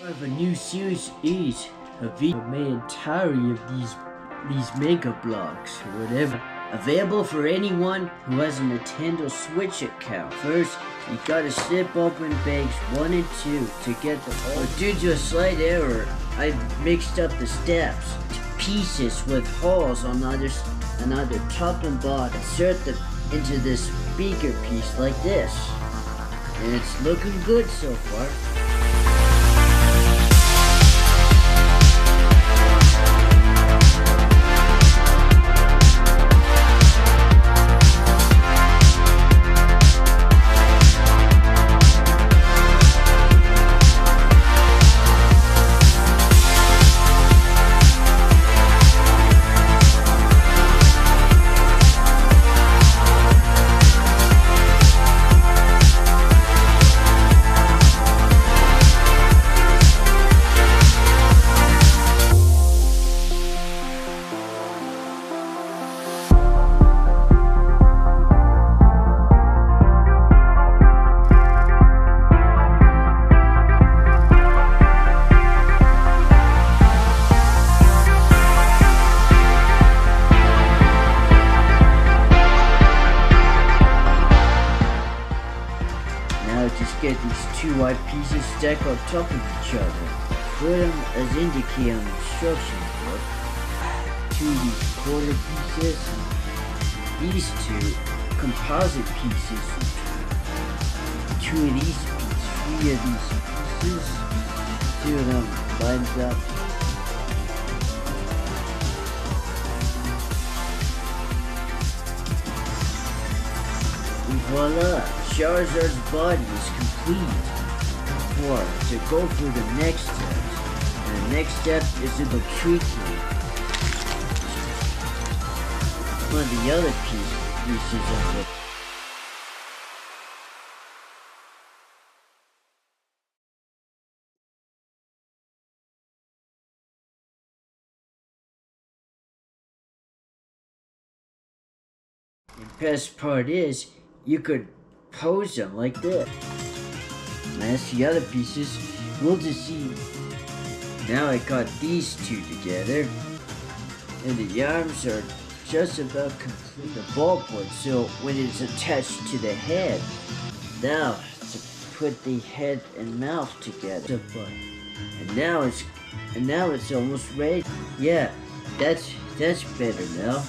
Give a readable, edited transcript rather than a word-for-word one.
I have a new series a video made entirely of these Mega Bloks or whatever. Available for anyone who has a Nintendo Switch account. First, you gotta slip open bags 1 and 2 to get the whole. Due to a slight error, I mixed up the steps to pieces with holes on either top and bottom. Insert them into this speaker piece like this. And it's looking good so far. Just get these two white pieces stacked on top of each other. Put them as indicated on the instruction book. 2 of these quarter pieces. These 2 composite pieces. 2 of these pieces. 3 of these pieces. 2 of them lined up. And voila! Charizard's body is complete. To go through the next steps. And the next step is to go tweaking one of the other pieces of it. The best part is, you could pose them like this. And as the other pieces, we'll just see. Now I got these 2 together, and the arms are just about complete. The ballboard, so when it's attached to the head, now to put the head and mouth together. And now it's almost ready. Yeah, that's better now.